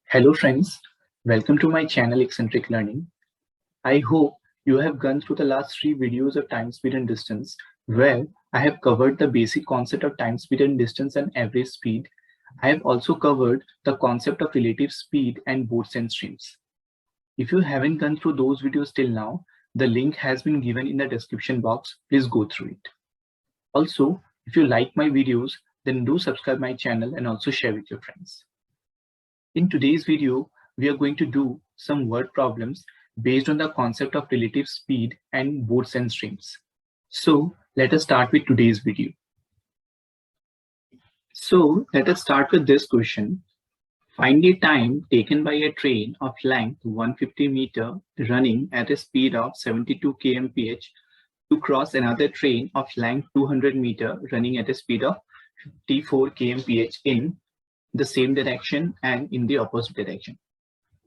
Hello friends, welcome to my channel Eccentric Learning. I hope you have gone through the last 3 videos of time, speed and distance where I have covered the basic concept of time, speed and distance and average speed. I have also covered the concept of relative speed and boats and streams. If you haven't gone through those videos till now, the link has been given in the description box. Please go through it. Also, if you like my videos, then do subscribe my channel and also share with your friends. In today's video, we are going to do some word problems based on the concept of relative speed and boats and streams. So let us start with today's video. So let us start with this question. Find the time taken by a train of length 150 meter running at a speed of 72 kmph to cross another train of length 200 meter running at a speed of 54 kmph in the same direction and in the opposite direction.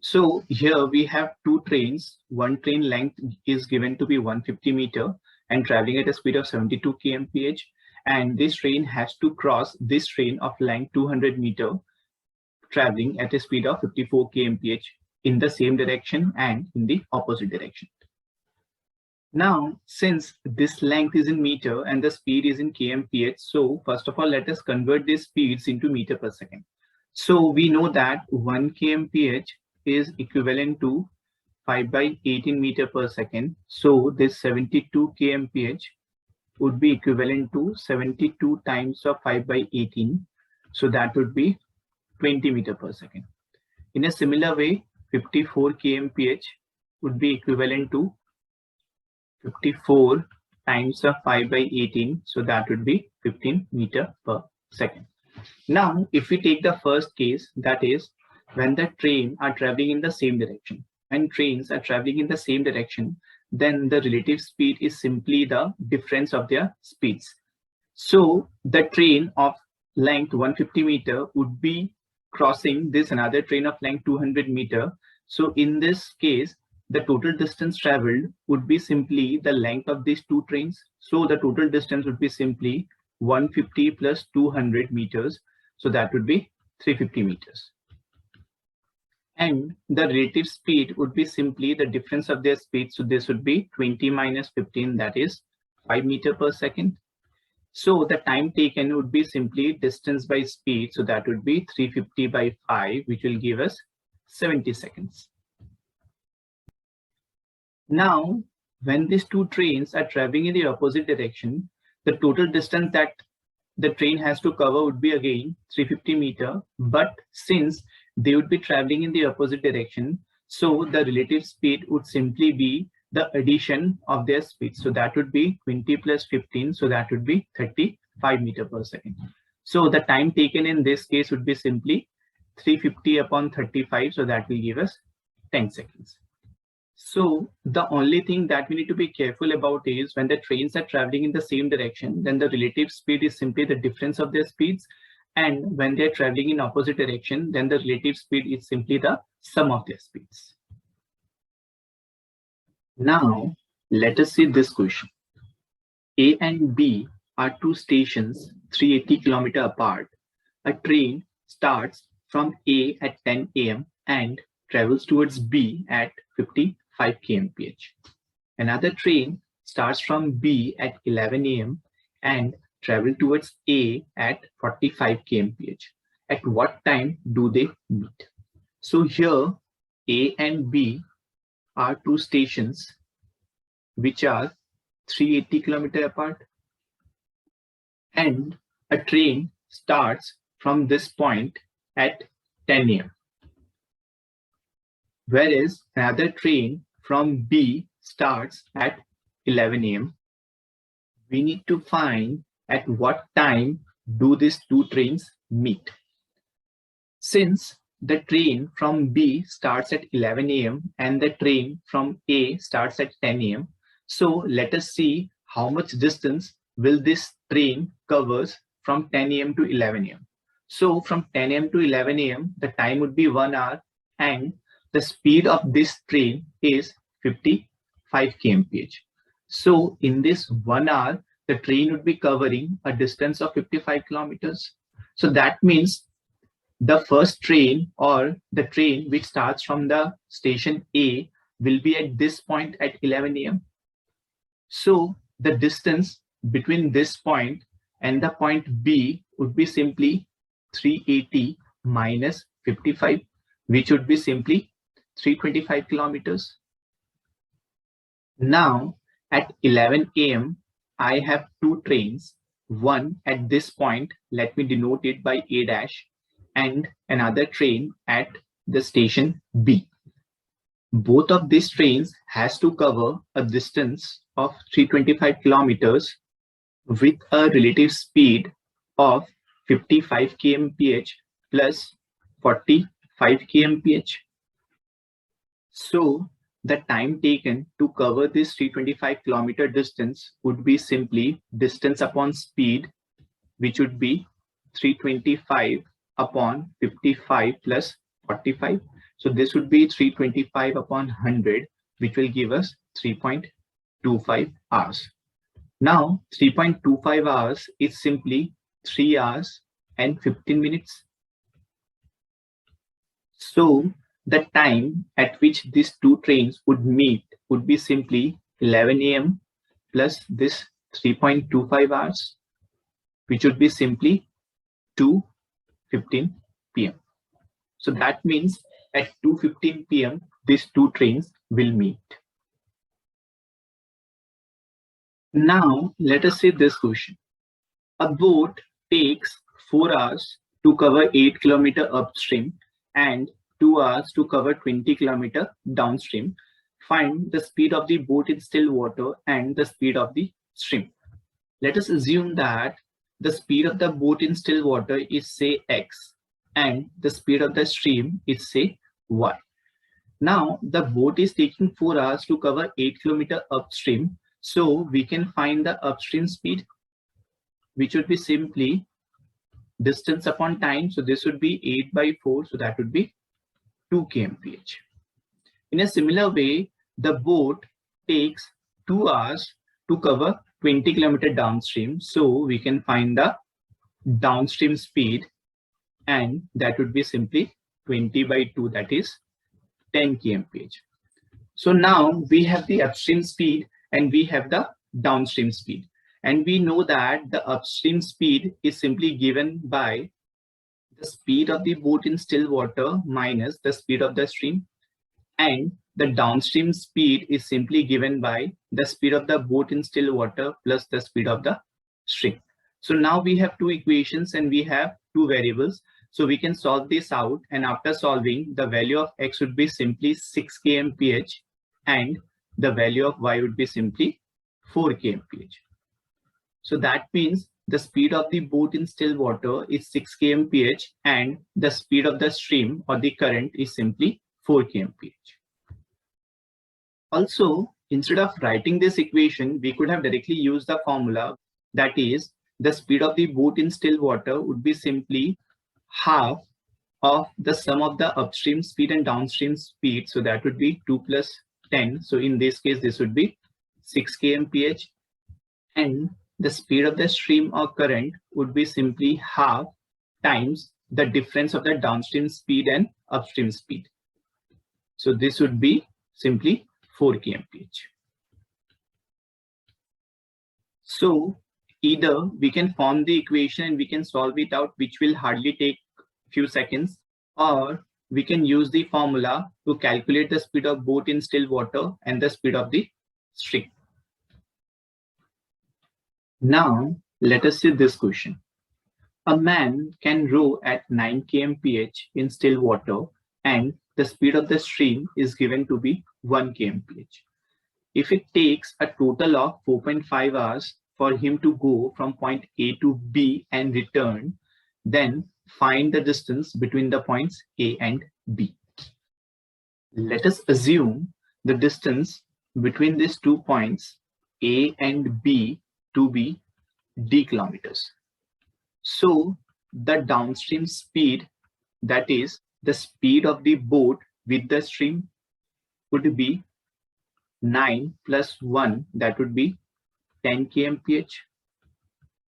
So here we have two trains. One train length is given to be 150 meter and traveling at a speed of 72 kmph, and this train has to cross this train of length 200 meter traveling at a speed of 54 kmph in the same direction and in the opposite direction. Now, since this length is in meter and the speed is in kmph, so first of all, let us convert these speeds into meter per second. So we know that 1 kmph is equivalent to 5 by 18 meter per second. So this 72 kmph would be equivalent to 72 times of 5 by 18. So that would be 20 meter per second. In a similar way, 54 kmph would be equivalent to 54 times of 5 by 18. So that would be 15 meter per second. Now, if we take the first case, that is when the train are traveling in the same direction and trains are traveling in the same direction, then the relative speed is simply the difference of their speeds. So the train of length 150 meter would be crossing this another train of length 200 meter. So in this case, the total distance traveled would be simply the length of these two trains. So the total distance would be simply 150 plus 200 meters. So that would be 350 meters. And the relative speed would be simply the difference of their speed. So this would be 20 minus 15, that is 5 meter per second. So the time taken would be simply distance by speed. So that would be 350 by 5, which will give us 70 seconds. Now, when these two trains are traveling in the opposite direction, the total distance that the train has to cover would be again 350 meter. But since they would be traveling in the opposite direction, so the relative speed would simply be the addition of their speed. So that would be 20 plus 15. So that would be 35 meter per second. So the time taken in this case would be simply 350 upon 35. So that will give us 10 seconds. So the only thing that we need to be careful about is when the trains are traveling in the same direction, then the relative speed is simply the difference of their speeds. And when they're traveling in opposite direction, then the relative speed is simply the sum of their speeds. Now, let us see this question. A and B are two stations 380 km apart. A train starts from A at 10 am and travels towards B at 55 kmph. Another train starts from B at 11 am and travel towards A at 45 kmph. At what time do they meet? So here A and B are two stations which are 380 km apart, and a train starts from this point at 10 am. Whereas another train from B starts at 11 am. We need to find at what time do these two trains meet. Since the train from B starts at 11 am and the train from A starts at 10 am, so let us see how much distance will this train covers from 10 am to 11 am. So from 10 am to 11 am, the time would be 1 hour and the speed of this train is 55 kmph. So in this 1 hour, the train would be covering a distance of 55 kilometers. So that means the first train or the train which starts from the station A will be at this point at 11 a.m. So the distance between this point and the point B would be simply 380 minus 55, which would be simply 325 kilometers. Now at 11 a.m., I have two trains, one at this point, let me denote it by A dash, and another train at the station B. Both of these trains has to cover a distance of 325 kilometers with a relative speed of 55 kmph plus 45 kmph. So the time taken to cover this 325-kilometer distance would be simply distance upon speed, which would be 325 upon 55 plus 45. So this would be 325 upon 100, which will give us 3.25 hours. Now 3.25 hours is simply 3 hours and 15 minutes. So the time at which these two trains would meet would be simply 11 a.m. plus this 3.25 hours, which would be simply 2:15 p.m. So that means at 2:15 p.m. these two trains will meet. Now let us say this question. A boat takes 4 hours to cover 8 kilometer upstream and 2 hours to cover 20 kilometer downstream. Find the speed of the boat in still water and the speed of the stream. Let us assume that the speed of the boat in still water is say x and the speed of the stream is say y. Now the boat is taking 4 hours to cover 8 kilometer upstream, so we can find the upstream speed, which would be simply distance upon time. So this would be 8 by 4, so that would be 2 kmph. In a similar way, the boat takes 2 hours to cover 20 kilometer downstream, so we can find the downstream speed, and that would be simply 20 by 2, that is 10 kmph. So now we have the upstream speed and we have the downstream speed, and we know that the upstream speed is simply given by the speed of the boat in still water minus the speed of the stream, and the downstream speed is simply given by the speed of the boat in still water plus the speed of the stream. So now we have two equations and we have two variables. So we can solve this out, and after solving, the value of x would be simply 6 kmph and the value of y would be simply 4 kmph. So that means the speed of the boat in still water is 6 kmph and the speed of the stream or the current is simply 4 kmph. Also, instead of writing this equation, we could have directly used the formula, that is, the speed of the boat in still water would be simply half of the sum of the upstream speed and downstream speed. So that would be 2 plus 10. So in this case, this would be 6 kmph, and the speed of the stream or current would be simply half times the difference of the downstream speed and upstream speed. So this would be simply 4 kmph. So either we can form the equation and we can solve it out, which will hardly take few seconds, or we can use the formula to calculate the speed of boat in still water and the speed of the stream. Now let us see this question. A man can row at 9 kmph in still water and the speed of the stream is given to be 1 kmph. If it takes a total of 4.5 hours for him to go from point A to B and return, then find the distance between the points A and B. Let us assume the distance between these 2 points A and B to be d kilometers. So the downstream speed, that is the speed of the boat with the stream, would be 9 plus 1, that would be 10 kmph.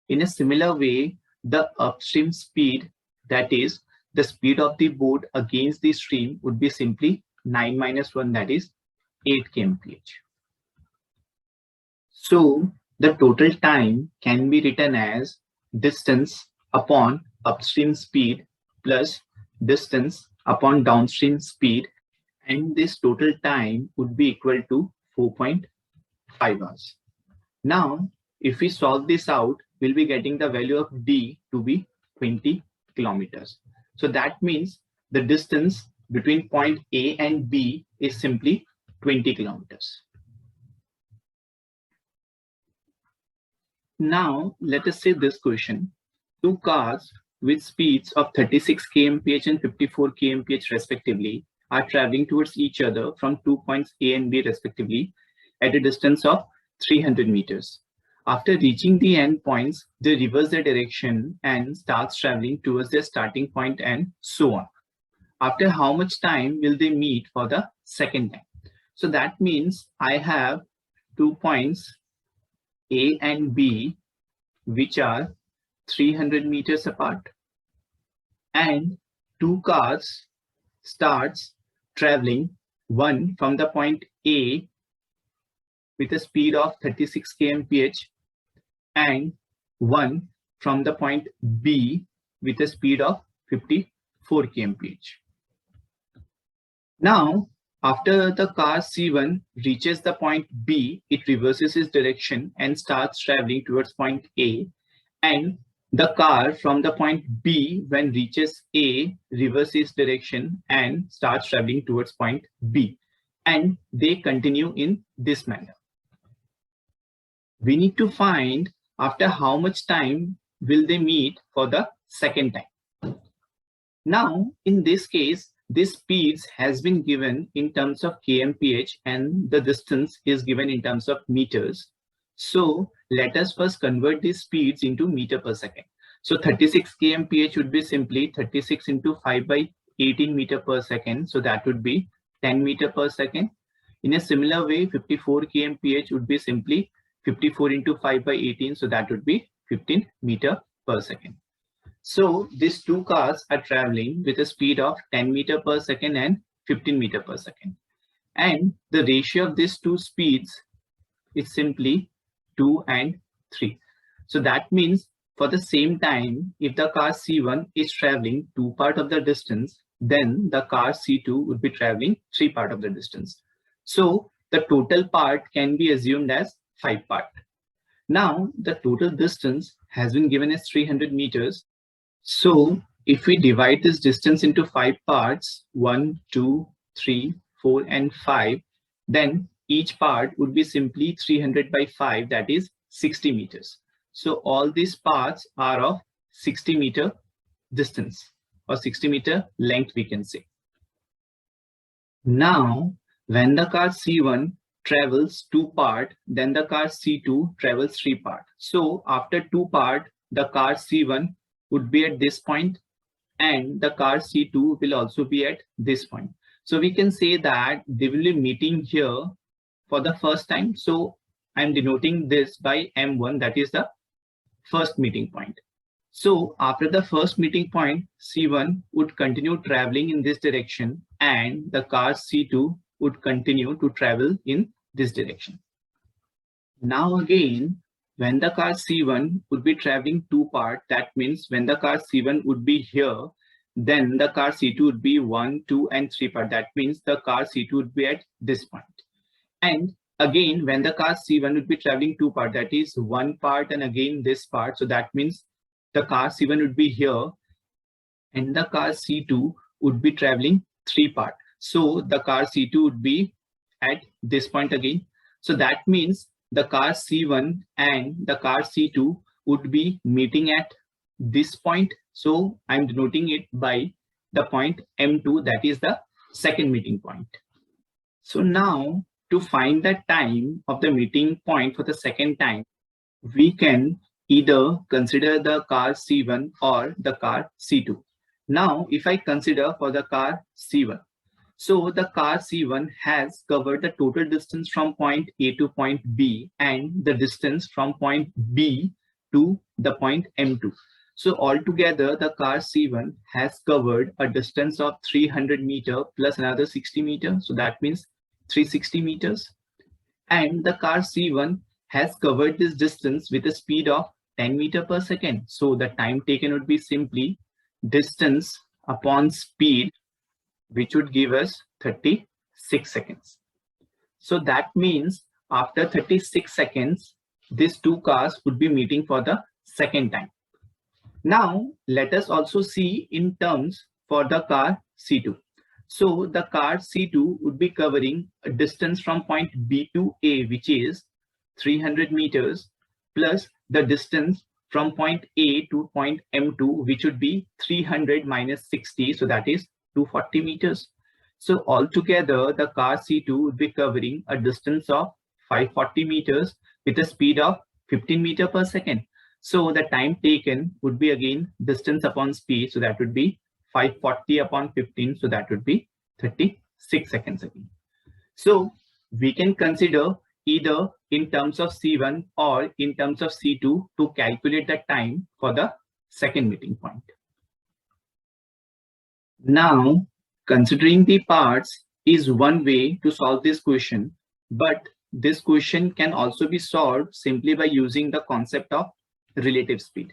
In a similar way, the upstream speed, that is the speed of the boat against the stream would be simply 9 minus 1, that is 8 kmph. So the total time can be written as distance upon upstream speed plus distance upon downstream speed, and this total time would be equal to 4.5 hours. Now, if we solve this out, we'll be getting the value of D to be 20 kilometers. So that means the distance between point A and B is simply 20 kilometers. Now, let us say this question. Two cars with speeds of 36 kmph and 54 kmph respectively are traveling towards each other from 2 points A and B respectively at a distance of 300 meters. After reaching the end points, they reverse their direction and starts traveling towards their starting point and so on. After how much time will they meet for the second time? So that means I have 2 points A and B which are 300 meters apart, and two cars starts traveling, one from the point A with a speed of 36 kmph and one from the point B with a speed of 54 kmph. Now, after the car C1 reaches the point B, it reverses its direction and starts traveling towards point A, and the car from the point B, when reaches A, reverses direction and starts traveling towards point B, and they continue in this manner. We need to find after how much time will they meet for the second time. Now, in this case, this speeds has been given in terms of kmph and the distance is given in terms of meters. So let us first convert these speeds into meter per second. So 36 kmph would be simply 36 into 5 by 18 meter per second. So that would be 10 meter per second. In a similar way, 54 kmph would be simply 54 into 5 by 18. So that would be 15 meter per second. So these two cars are traveling with a speed of 10 meter per second and 15 meter per second. And the ratio of these two speeds is simply 2 and 3. So that means for the same time, if the car C1 is traveling 2 part of the distance, then the car C2 would be traveling 3 part of the distance. So the total part can be assumed as 5 part. Now the total distance has been given as 300 meters. So if we divide this distance into 5 parts, 1, 2, 3, 4, and 5, then each part would be simply 300 by 5, that is 60 meters. So all these parts are of 60 meter distance or 60 meter length, we can say. Now, when the car C1 travels 2 part, then the car C2 travels 3 part. So after 2 part, the car C1 would be at this point and the car C2 will also be at this point. So we can say that they will be meeting here for the first time. So I'm denoting this by M1, that is the first meeting point. So after the first meeting point, C1 would continue traveling in this direction and the car C2 would continue to travel in this direction. Now again, when the car C1 would be traveling 2 part, that means when the car C1 would be here, then the car C2 would be 1, 2, and 3 part. That means the car C2 would be at this point. And again, when the car C1 would be traveling 2 part, that is 1 part and again this part. So that means the car C1 would be here and the car C2 would be traveling 3 part. So the car C2 would be at this point again. So that means the car C1 and the car C2 would be meeting at this point. So I'm denoting it by the point M2, that is the second meeting point. So now to find the time of the meeting point for the second time, we can either consider the car C1 or the car C2. Now, if I consider for the car C1, so the car C1 has covered the total distance from point A to point B and the distance from point B to the point M2. So altogether, the car C1 has covered a distance of 300 meter plus another 60 meters. So that means 360 meters. And the car C1 has covered this distance with a speed of 10 meter per second. So the time taken would be simply distance upon speed, which would give us 36 seconds. So that means after 36 seconds, these two cars would be meeting for the second time. Now, let us also see in terms for the car C2. So the car C2 would be covering a distance from point B to A, which is 300 meters, plus the distance from point A to point M2, which would be 300 minus 60. So that is 240 meters. So altogether, the car C2 would be covering a distance of 540 meters with a speed of 15 meters per second. So the time taken would be again distance upon speed. So that would be 540 upon 15. So that would be 36 seconds again. So we can consider either in terms of C1 or in terms of C2 to calculate the time for the second meeting point. Now, considering the parts is one way to solve this question, but this question can also be solved simply by using the concept of relative speed.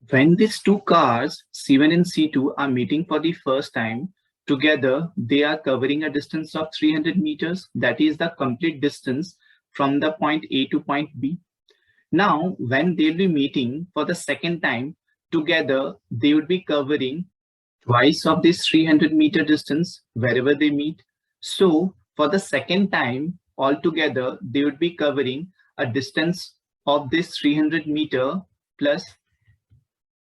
When these two cars, C1 and C2, are meeting for the first time, together they are covering a distance of 300 meters. That is the complete distance from the point A to point B. Now, when they'll be meeting for the second time, together they would be covering twice of this 300 meter distance wherever they meet. So for the second time, altogether, they would be covering a distance of this 300 meter plus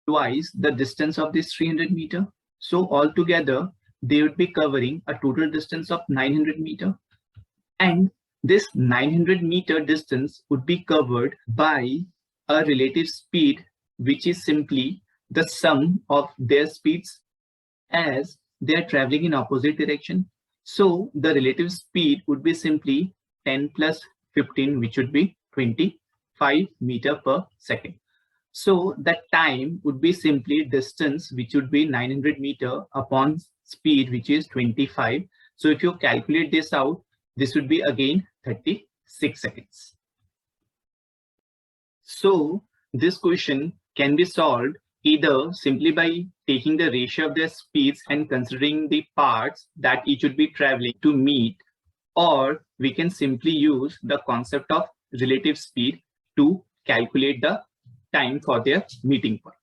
twice the distance of this 300 meter. So altogether, they would be covering a total distance of 900 meter. And this 900 meter distance would be covered by a relative speed, which is simply the sum of their speeds as they are traveling in opposite direction. So the relative speed would be simply 10 plus 15, which would be 25 meter per second. So the time would be simply distance, which would be 900 meter upon speed, which is 25. So if you calculate this out, this would be again 36 seconds. So this question can be solved either simply by taking the ratio of their speeds and considering the parts that each would be traveling to meet, or we can simply use the concept of relative speed to calculate the time for their meeting point.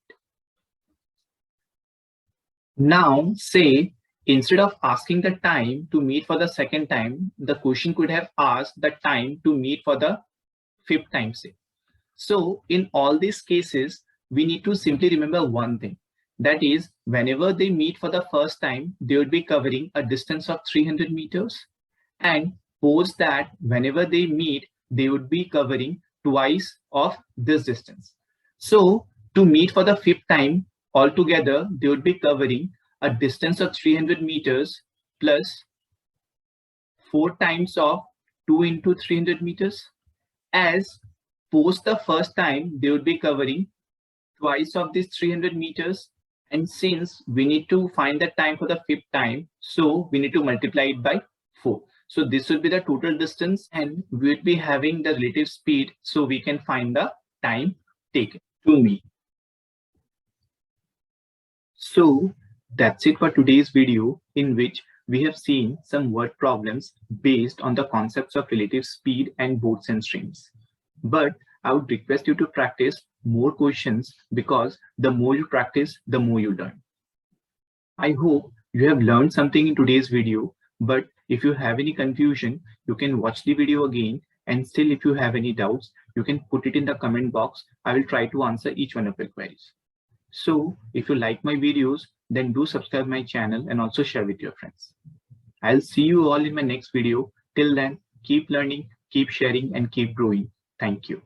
Now, say instead of asking the time to meet for the second time, the question could have asked the time to meet for the fifth time, say. So in all these cases, we need to simply remember one thing. That is, whenever they meet for the first time, they would be covering a distance of 300 meters. And post that, whenever they meet, they would be covering twice of this distance. So to meet for the fifth time, altogether, they would be covering a distance of 300 meters plus 4 times of 2 into 300 meters. As post the first time, they would be covering twice of this 300 meters. And since we need to find the time for the fifth time, so we need to multiply it by 4. So this will be the total distance and we will be having the relative speed. So we can find the time taken to meet. So that's it for today's video, in which we have seen some word problems based on the concepts of relative speed and boats and streams. But I would request you to practice more questions, because the more you practice, the more you learn. I hope you have learned something in today's video, but if you have any confusion, you can watch the video again, and still if you have any doubts, you can put it in the comment box. I will try to answer each one of your queries. So if you like my videos, then do subscribe my channel and also share with your friends. I'll see you all in my next video. Till then, keep learning, keep sharing, and keep growing. Thank you.